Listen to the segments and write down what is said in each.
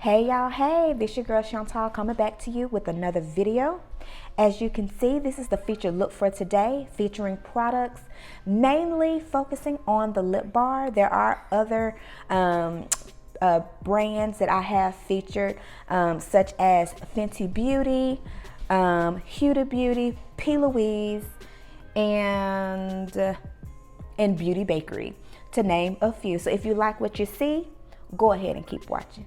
Hey y'all, hey, this your girl Chantal coming back to you with another video. As you can see, this is the featured look for today, featuring products mainly focusing on the lip bar. There are other brands that I have featured, such as Fenty Beauty, Huda Beauty, P. Louise, and Beauty Bakerie, to name a few. So if you like what you see, go ahead and keep watching.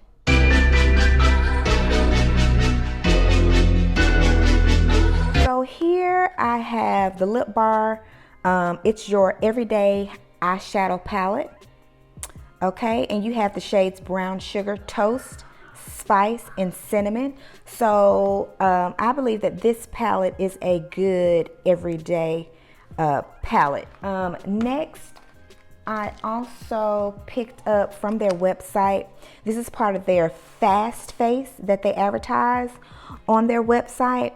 So here I have the lip bar. It's your everyday eyeshadow palette. Okay, and you have the shades Brown Sugar, Toast, Spice, and Cinnamon. So I believe that this palette is a good everyday palette. Next, I also picked up from their website. This is part of their Fast Face that they advertise on their website.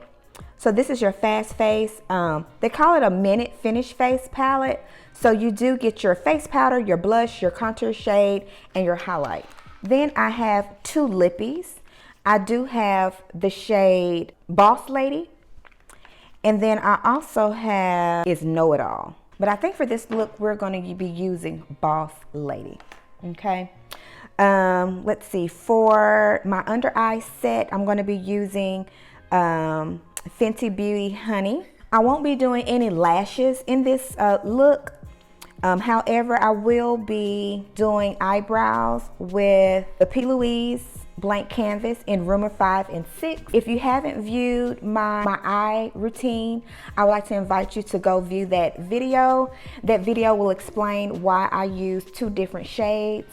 So this is your Fast Face. They call it a minute finish face palette. So you do get your face powder, your blush, your contour shade, and your highlight. Then I have two lippies. I do have the shade Boss Lady. And then I also have is Know It All. But I think for this look, we're going to be using Boss Lady. Okay. Let's see. For my under eye set, I'm going to be using Fenty Beauty Honey. I won't be doing any lashes in this look. However, I will be doing eyebrows with the P. Louise Blank Canvas in Rumor 5 and 6. If you haven't viewed my eye routine, I would like to invite you to go view that video. That video will explain why I use two different shades.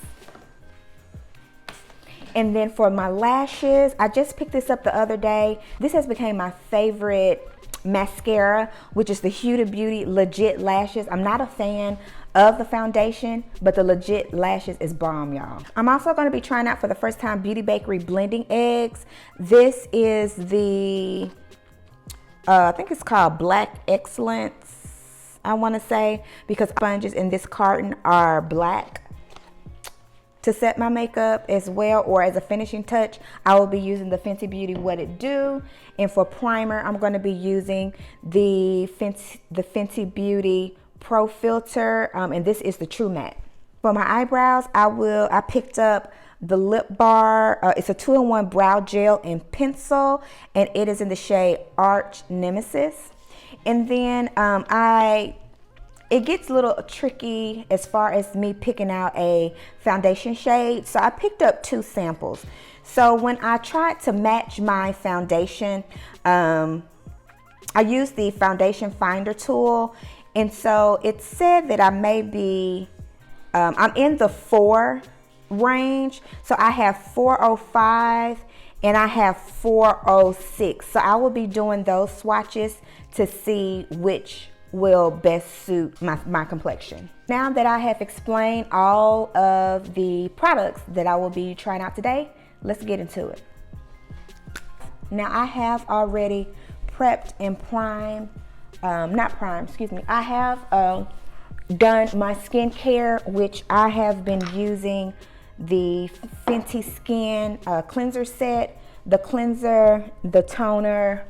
And then for my lashes, I just picked this up the other day. This has become my favorite mascara, which is the Huda Beauty Legit Lashes. I'm not a fan of the foundation, but the Legit Lashes is bomb, y'all. I'm also going to be trying out for the first time Beauty Bakerie Blending Eggs. This is the, I think it's called Black Excellence, I want to say, because sponges in this carton are black. To set my makeup as well, or as a finishing touch, I will be using the Fenty Beauty What It Do. And for primer, I'm going to be using the Fenty Beauty Pro Filt'r, and this is the True Matte. For my eyebrows, I picked up the lip bar. It's a 2-in-1 brow gel and pencil, and it is in the shade Arch Nemesis. And then it gets a little tricky as far as me picking out a foundation shade. So I picked up two samples. So when I tried to match my foundation, I used the foundation finder tool. And so it said that I may be, I'm in the 4 range. So I have 405 and I have 406. So I will be doing those swatches to see which will best suit my complexion. Now that I have explained all of the products that I will be trying out today, let's get into it. Now I have already prepped and primed, I have done my skincare, which I have been using the Fenty Skin cleanser set, the cleanser, the toner,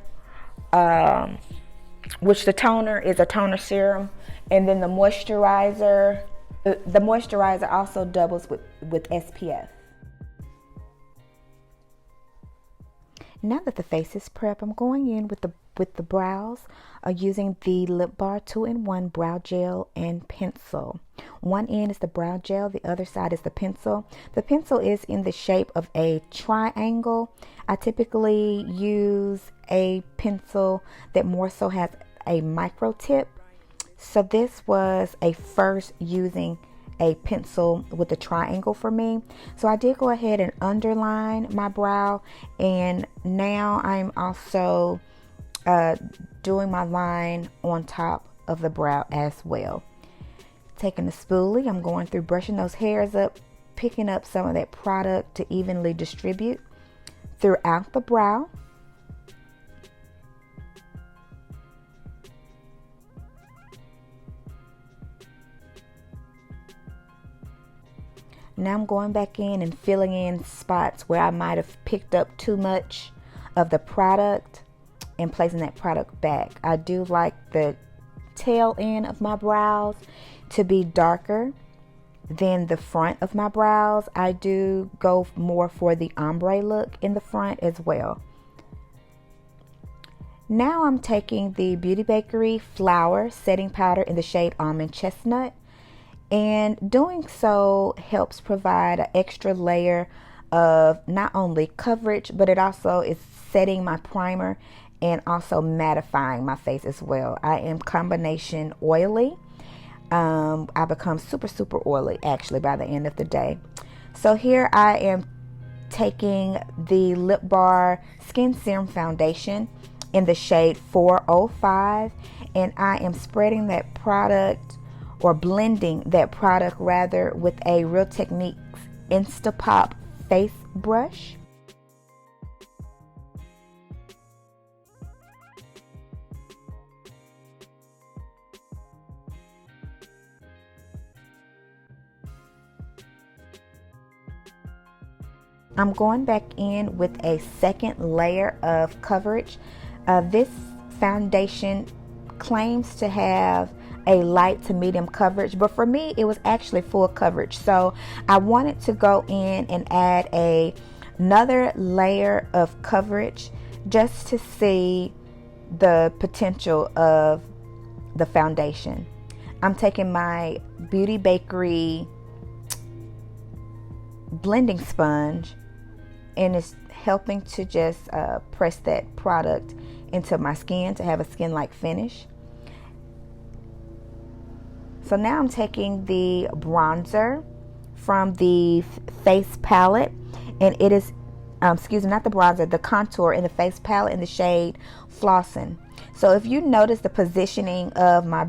which the toner is a toner serum, and then the moisturizer. The moisturizer also doubles with SPF. Now that the face is prepped, I'm going in with the brows, using the Lip Bar 2-in-1 brow gel and pencil. One end is the brow gel, the other side is the pencil. The pencil is in the shape of a triangle. I typically use a pencil that more so has a micro tip. So this was a first using a pencil with a triangle for me. So I did go ahead and underline my brow, and now I'm also doing my line on top of the brow as well. Taking the spoolie, I'm going through, brushing those hairs up, picking up some of that product to evenly distribute throughout the brow. Now I'm going back in and filling in spots where I might have picked up too much of the product and placing that product back. I do like the tail end of my brows to be darker than the front of my brows. I do go more for the ombre look in the front as well. Now I'm taking the Beauty Bakerie Flower Setting Powder in the shade Almond Chestnut, and doing so helps provide an extra layer of not only coverage, but it also is setting my primer and also mattifying my face as well. I am combination oily. I become super oily actually by the end of the day. So here I am taking the Lip Bar Skin Serum Foundation in the shade 405, and I am spreading that product, or blending that product rather, with a Real Techniques Insta Pop face brush. I'm going back in with a second layer of coverage. This foundation claims to have a light to medium coverage, but for me it was actually full coverage. So I wanted to go in and add another layer of coverage just to see the potential of the foundation. I'm taking my Beauty Bakerie blending sponge, and it's helping to just press that product into my skin to have a skin-like finish. So now I'm taking the bronzer from the face palette, and it is, excuse me, not the bronzer, the contour in the face palette in the shade Flossin'. So if you notice the positioning of my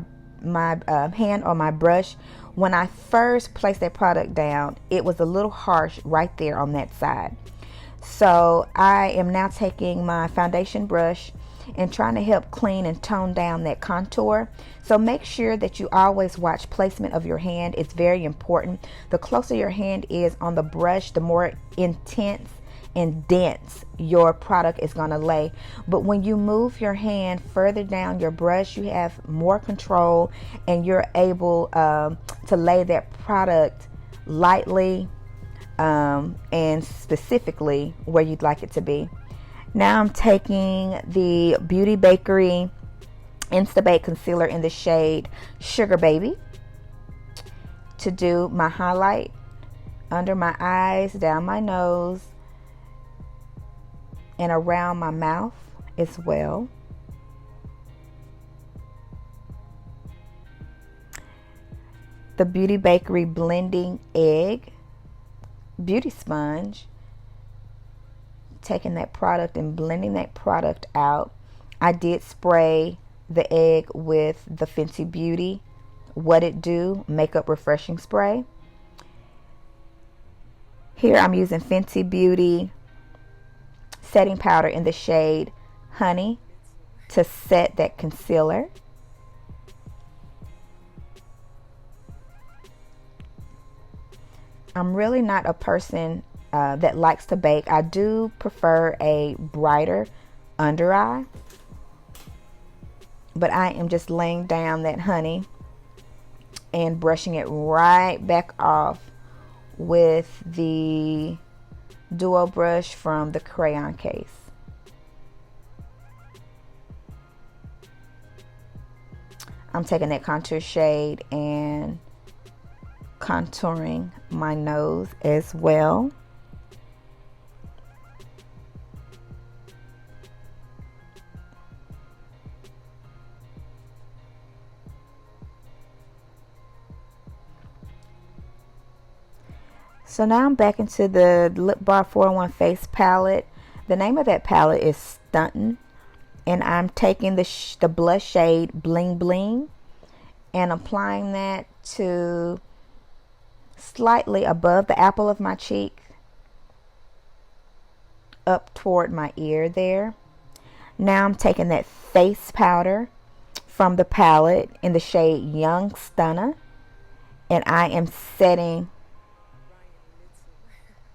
hand on my brush, when I first placed that product down, it was a little harsh right there on that side. So I am now taking my foundation brush and trying to help clean and tone down that contour. So make sure that you always watch placement of your hand. It's very important. The closer your hand is on the brush, the more intense and dense your product is going to lay. But when you move your hand further down your brush, you have more control, and you're able to lay that product lightly and specifically where you'd like it to be. Now I'm taking the Beauty Bakerie Insta Bake Concealer in the shade Sugar Baby to do my highlight under my eyes, down my nose, and around my mouth as well. The Beauty Bakerie Blending Egg Beauty Sponge, taking that product and blending that product out. I did spray the egg with the Fenty Beauty What It Do Makeup Refreshing Spray. Here I'm using Fenty Beauty setting powder in the shade Honey to set that concealer. I'm really not a person that likes to bake. I do prefer a brighter under eye, but I am just laying down that honey and brushing it right back off with the duo brush from the crayon case. I'm taking that contour shade and contouring my nose as well. So now I'm back into the Lip Bar 401 Face Palette. The name of that palette is Stuntin'. And I'm taking the blush shade Bling Bling and applying that to slightly above the apple of my cheek, up toward my ear there. Now I'm taking that face powder from the palette in the shade Young Stunner, and I am setting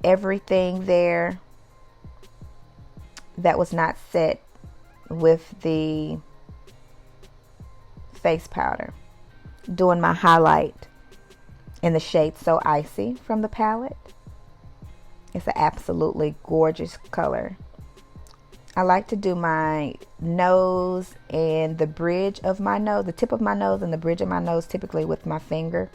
everything there that was not set with the face powder. Doing my highlight in the shade So Icy from the palette. It's an absolutely gorgeous color. I like to do my nose and the bridge of my nose, the tip of my nose and the bridge of my nose, typically with my finger.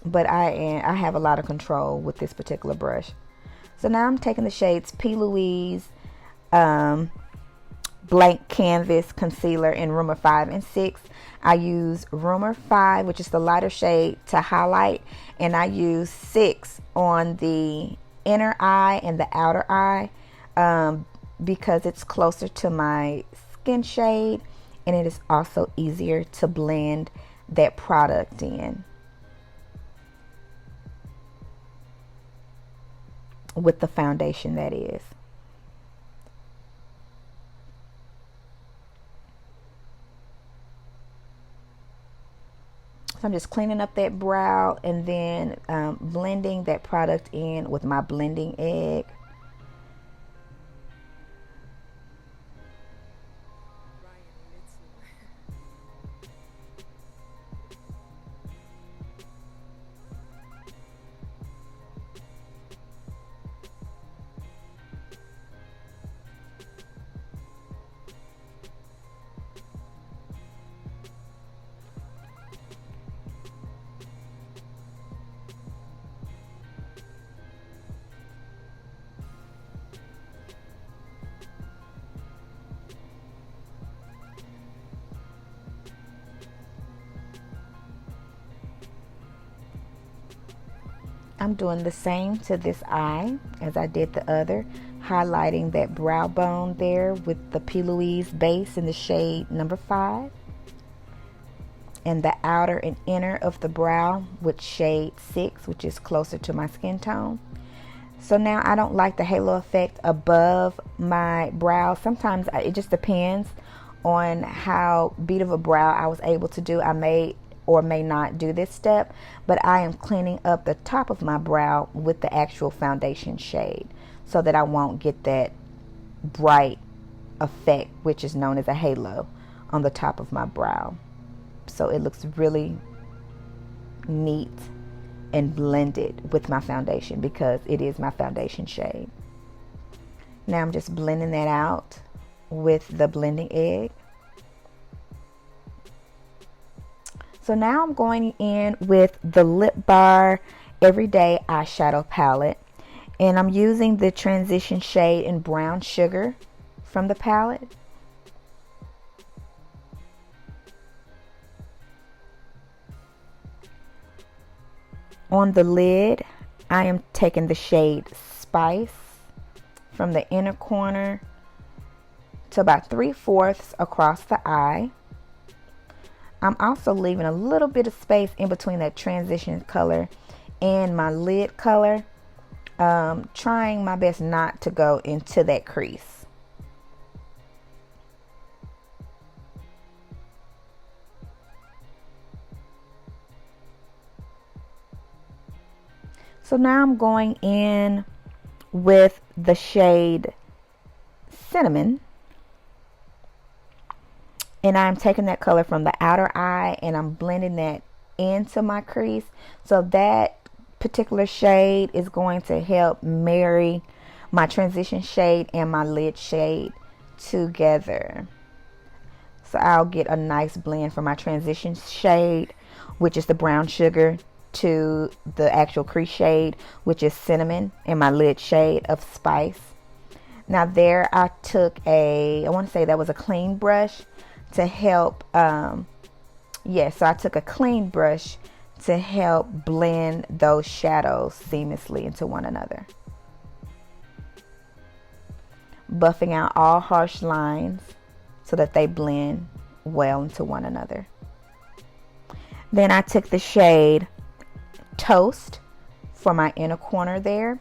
But I have a lot of control with this particular brush. So now I'm taking the shades P. Louise, Blank Canvas Concealer in Rumor 5 and 6. I use Rumor 5, which is the lighter shade, to highlight, and I use 6 on the inner eye and the outer eye because it's closer to my skin shade, and it is also easier to blend that product in with the foundation, that is. So I'm just cleaning up that brow and then blending that product in with my blending egg. I'm doing the same to this eye as I did the other, highlighting that brow bone there with the P. Louise base in the shade number 5, and the outer and inner of the brow with shade 6, which is closer to my skin tone. So now I don't like the halo effect above my brow. Sometimes it just depends on how beat of a brow I was able to do. I may or may not do this step, but I am cleaning up the top of my brow with the actual foundation shade so that I won't get that bright effect, which is known as a halo, on the top of my brow. So it looks really neat and blended with my foundation because it is my foundation shade. Now I'm just blending that out with the blending egg. So now I'm going in with the Lip Bar Everyday Eyeshadow Palette. And I'm using the transition shade in Brown Sugar from the palette. On the lid, I am taking the shade Spice from the inner corner to about 3/4 across the eye. I'm also leaving a little bit of space in between that transition color and my lid color, trying my best not to go into that crease. So now I'm going in with the shade Cinnamon. And I'm taking that color from the outer eye and I'm blending that into my crease. So that particular shade is going to help marry my transition shade and my lid shade together. So I'll get a nice blend from my transition shade, which is the Brown Sugar, to the actual crease shade, which is Cinnamon, and my lid shade of Spice. Now there I took I want to say that was a clean brush to help, so I took a clean brush to help blend those shadows seamlessly into one another. Buffing out all harsh lines so that they blend well into one another. Then I took the shade Toast for my inner corner there,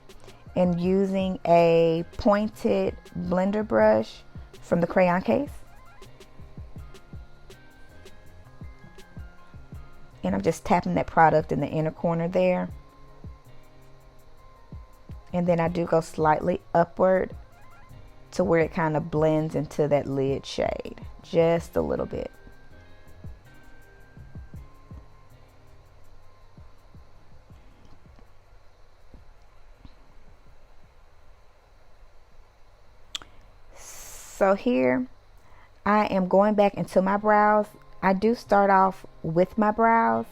and using a pointed blender brush from the crayon case. And I'm just tapping that product in the inner corner there. And then I do go slightly upward to where it kind of blends into that lid shade. Just a little bit. So here I am going back into my brows. I do start off with my brows,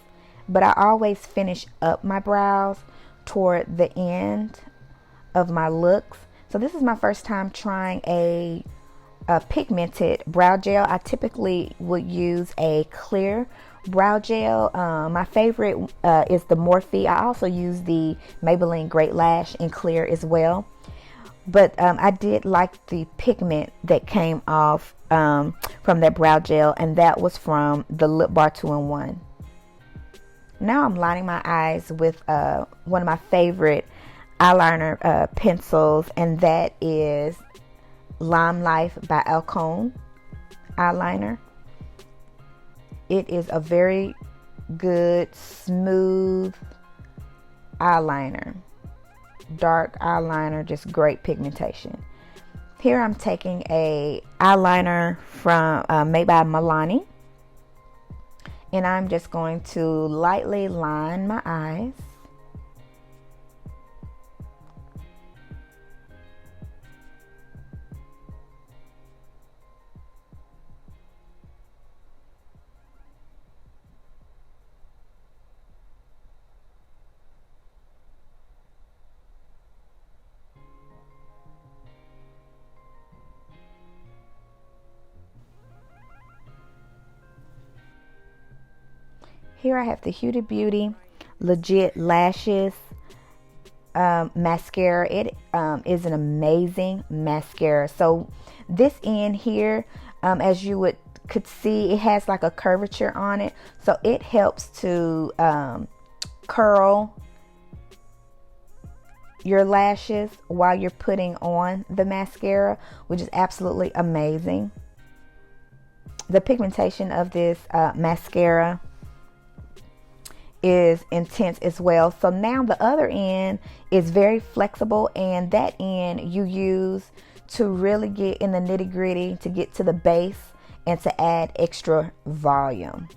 but I always finish up my brows toward the end of my looks. So this is my first time trying a pigmented brow gel. I typically would use a clear brow gel. My favorite is the Morphe. I also use the Maybelline Great Lash in clear as well. But I did like the pigment that came off from that brow gel, and that was from the Lip Bar 2-in-1. Now I'm lining my eyes with one of my favorite eyeliner pencils, and that is Lime Life by Alcone eyeliner. It is a very good, smooth eyeliner. Dark eyeliner, just great pigmentation. Here I'm taking a eyeliner from made by Milani, and I'm just going to lightly line my eyes. Here I have the Huda Beauty Legit Lashes mascara. It is an amazing mascara. So this end here, as you could see, it has like a curvature on it. So it helps to curl your lashes while you're putting on the mascara, which is absolutely amazing. The pigmentation of this mascara is intense as well. So now the other end is very flexible, and that end you use to really get in the nitty gritty, to get to the base and to add extra volume.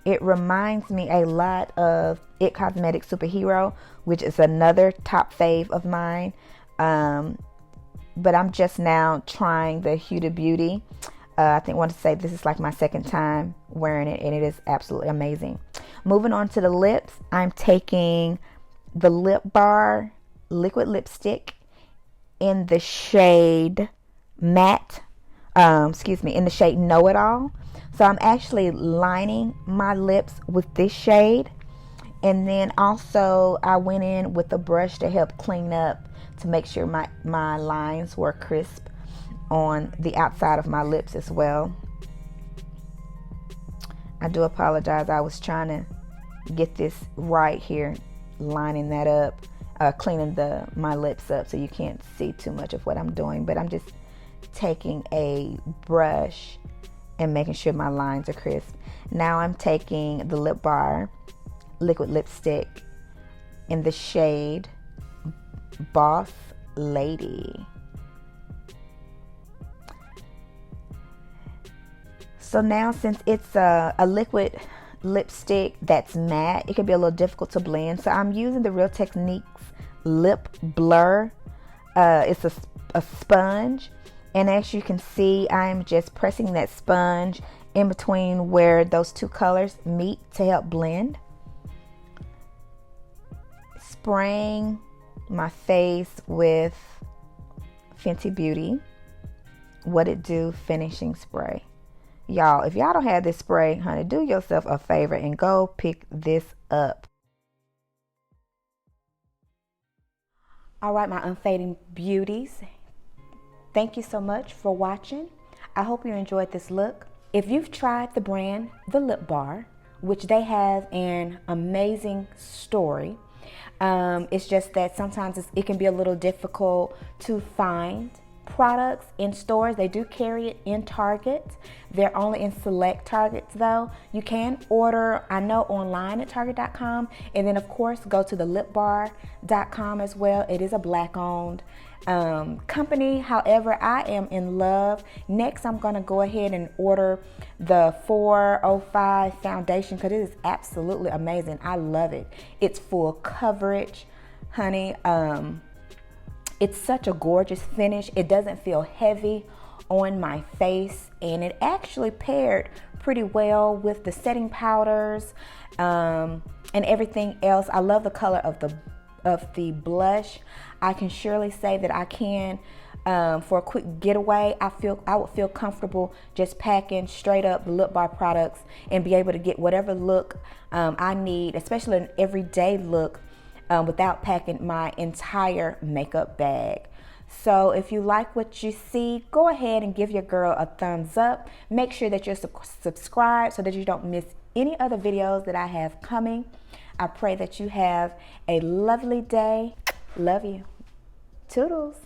It reminds me a lot of It Cosmetics Superhero, which is another top fave of mine. But I'm just now trying the Huda Beauty. I want to say this is like my second time wearing it, and it is absolutely amazing. Moving on to the lips, I'm taking the Lip Bar liquid lipstick in the shade matte, in the shade Know It All. So I'm actually lining my lips with this shade, and then also I went in with a brush to help clean up, to make sure my lines were crisp on the outside of my lips as well. I do apologize. I was trying to get this right here, lining that up, cleaning my lips up so you can't see too much of what I'm doing. But I'm just taking a brush and making sure my lines are crisp. Now I'm taking the Lip Bar liquid lipstick in the shade Boss Lady. So now, since it's a liquid lipstick that's matte, it can be a little difficult to blend. So I'm using the Real Techniques Lip Blur. It's a sponge. And as you can see, I'm just pressing that sponge in between where those two colors meet to help blend. Spraying my face with Fenty Beauty What It Do finishing spray. Y'all, if y'all don't have this spray, honey, do yourself a favor and go pick this up. All right, my unfading beauties, thank you so much for watching. I hope you enjoyed this look. If you've tried the brand, the Lip Bar, which they have an amazing story, it's just that sometimes it can be a little difficult to find products in stores. They do carry it in Target. They're only in select Targets though. You can order, I know, online at Target.com, and then of course go to the lipbar.com as well. It is a black owned company. However, I am in love. Next, I'm gonna go ahead and order the 405 foundation because it is absolutely amazing. I love it. It's full coverage, honey. It's such a gorgeous finish. It doesn't feel heavy on my face, and it actually paired pretty well with the setting powders and everything else. I love the color of the blush. I can surely say that I can, for a quick getaway, I would feel comfortable just packing straight up the Lip Bar products and be able to get whatever look I need, especially an everyday look, without packing my entire makeup bag. So if you like what you see, go ahead and give your girl a thumbs up. Make sure that you're subscribed so that you don't miss any other videos that I have coming. I pray that you have a lovely day. Love you. Toodles.